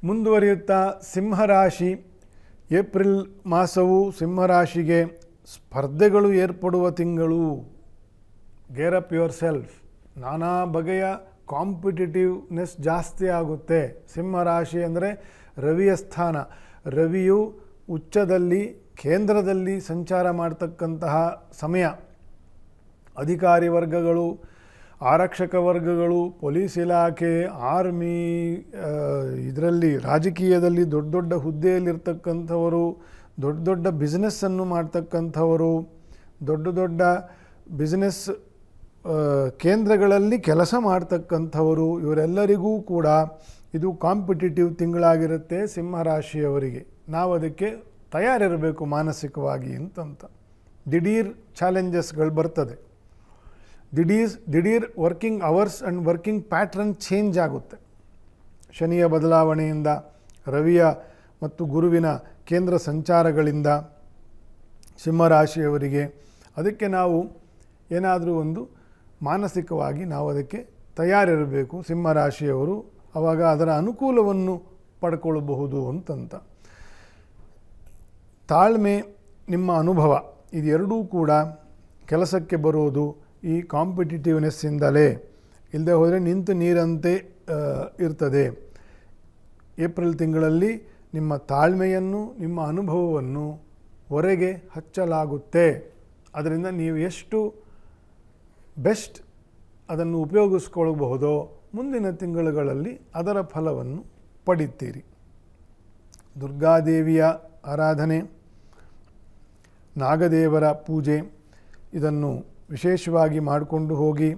ಮುಂದುವರಿಯುತ್ತಾ ಸಿಂಹರಾಶಿ. ಏಪ್ರಿಲ್ ಮಾಸವು ಸಿಂಹರಾಶಿಗೆ ಸ್ಪರ್ಧೆಗಳು ಏರ್ಪಡುವ ತಿಂಗಳು. Gear up your self. ನಾನಾ ಬಗೆಯ ಕಾಂಪಿಟೇಟಿವ್ನೆಸ್ ಜಾಸ್ತಿ ಆಗುತ್ತೆ. ಸಿಂಹರಾಶಿ ಅಂದರೆ ರವಿಯ ಸ್ಥಾನ. ರವಿಯು ಉಚ್ಚದಲ್ಲಿ ಕೇಂದ್ರದಲ್ಲಿ ಸಂಚಾರ ಮಾಡ್ತಕ್ಕಂತಹ ಸಮಯ. ಅಧಿಕಾರಿ ವರ್ಗಗಳು, ಆರಕ್ಷಕ ವರ್ಗಗಳು, ಪೊಲೀಸ್ ಇಲಾಖೆ, ಆರ್ಮಿ, ಇದರಲ್ಲಿ ರಾಜಕೀಯದಲ್ಲಿ ದೊಡ್ಡ ದೊಡ್ಡ ಹುದ್ದೆಯಲ್ಲಿರ್ತಕ್ಕಂಥವರು, ದೊಡ್ಡ ದೊಡ್ಡ ಬಿಸ್ನೆಸ್ಸನ್ನು ಮಾಡ್ತಕ್ಕಂಥವರು, ದೊಡ್ಡ ದೊಡ್ಡ ಬಿಸ್ನೆಸ್ ಕೇಂದ್ರಗಳಲ್ಲಿ ಕೆಲಸ ಮಾಡ್ತಕ್ಕಂಥವರು, ಇವರೆಲ್ಲರಿಗೂ ಕೂಡ ಇದು ಕಾಂಪಿಟೇಟಿವ್ ತಿಂಗಳಾಗಿರುತ್ತೆ ಸಿಂಹರಾಶಿಯವರಿಗೆ. ನಾವು ಅದಕ್ಕೆ ತಯಾರಿರಬೇಕು ಮಾನಸಿಕವಾಗಿ ಅಂತಂತ. ದಿಢೀರ್ ಚಾಲೆಂಜಸ್ಗಳು ಬರ್ತದೆ. ದಿಢೀರ್ working hours and working pattern change ಆಗುತ್ತೆ. ಶನಿಯ ಬದಲಾವಣೆಯಿಂದ, ರವಿಯ ಮತ್ತು ಗುರುವಿನ ಕೇಂದ್ರ ಸಂಚಾರಗಳಿಂದ ಸಿಂಹರಾಶಿಯವರಿಗೆ. ಅದಕ್ಕೆ ನಾವು ಏನಾದರೂ ಒಂದು ಮಾನಸಿಕವಾಗಿ ನಾವು ಅದಕ್ಕೆ ತಯಾರಿರಬೇಕು ಸಿಂಹರಾಶಿಯವರು. ಆವಾಗ ಅದರ ಅನುಕೂಲವನ್ನು ಪಡ್ಕೊಳ್ಳಬಹುದು ಅಂತಂತ. ತಾಳ್ಮೆ, ನಿಮ್ಮ ಅನುಭವ, ಇದೆರಡೂ ಕೂಡ ಕೆಲಸಕ್ಕೆ ಬರೋದು ಈ ಕಾಂಪಿಟೇಟಿವ್ನೆಸ್ಸಿಂದಲೇ. ಇಲ್ಲದೆ ಹೋದರೆ ನಿಂತು ನೀರಂತೆ ಇರ್ತದೆ. ಏಪ್ರಿಲ್ ತಿಂಗಳಲ್ಲಿ ನಿಮ್ಮ ತಾಳ್ಮೆಯನ್ನು, ನಿಮ್ಮ ಅನುಭವವನ್ನು ಹೊರಗೆ ಹಚ್ಚಲಾಗುತ್ತೆ. ಅದರಿಂದ ನೀವು ಎಷ್ಟು ಬೆಸ್ಟ್ ಅದನ್ನು ಉಪಯೋಗಿಸ್ಕೊಳ್ಬಹುದೋ ಮುಂದಿನ ತಿಂಗಳುಗಳಲ್ಲಿ ಅದರ ಫಲವನ್ನು ಪಡಿತೀರಿ. ದುರ್ಗಾದೇವಿಯ ಆರಾಧನೆ, ನಾಗದೇವರ ಪೂಜೆ ಇದನ್ನು ವಿಶೇಷವಾಗಿ ಮಾಡಿಕೊಂಡು ಹೋಗಿ.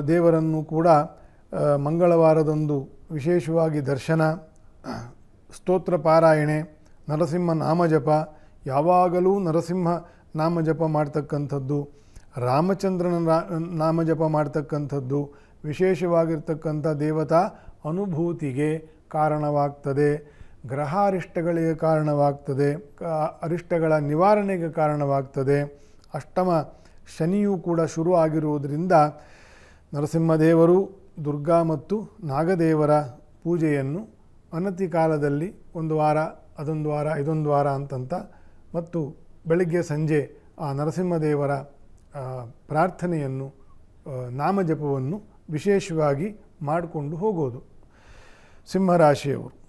ದೇವರನ್ನು ಕೂಡ ಮಂಗಳವಾರದಂದು ವಿಶೇಷವಾಗಿ ದರ್ಶನ, ಸ್ತೋತ್ರ ಪಾರಾಯಣೆ, ನರಸಿಂಹ ನಾಮಜಪ, ಯಾವಾಗಲೂ ನರಸಿಂಹ ನಾಮಜಪ ಮಾಡ್ತಕ್ಕಂಥದ್ದು, ರಾಮಚಂದ್ರನ ನಾಮಜಪ ಮಾಡ್ತಕ್ಕಂಥದ್ದು ವಿಶೇಷವಾಗಿರ್ತಕ್ಕಂಥ ದೇವತಾ ಅನುಭೂತಿಗೆ ಕಾರಣವಾಗ್ತದೆ. ಗ್ರಹಾರಿಷ್ಟಗಳಿಗೆ ಕಾರಣವಾಗ್ತದೆ, ಅರಿಷ್ಟಗಳ ನಿವಾರಣೆಗೆ ಕಾರಣವಾಗ್ತದೆ. ಅಷ್ಟಮ ಶನಿಯೂ ಕೂಡ ಶುರು ಆಗಿರುವುದರಿಂದ ನರಸಿಂಹದೇವರು, ದುರ್ಗಾ ಮತ್ತು ನಾಗದೇವರ ಪೂಜೆಯನ್ನು ಅನತಿ ಕಾಲದಲ್ಲಿ ಒಂದು ವಾರ, ಅದೊಂದು ವಾರ, ಇದೊಂದು ವಾರ ಅಂತಂತ, ಮತ್ತು ಬೆಳಗ್ಗೆ ಸಂಜೆ ಆ ನರಸಿಂಹದೇವರ ಪ್ರಾರ್ಥನೆಯನ್ನು, ನಾಮಜಪವನ್ನು ವಿಶೇಷವಾಗಿ ಮಾಡಿಕೊಂಡು ಹೋಗೋದು ಸಿಂಹರಾಶಿಯವರು.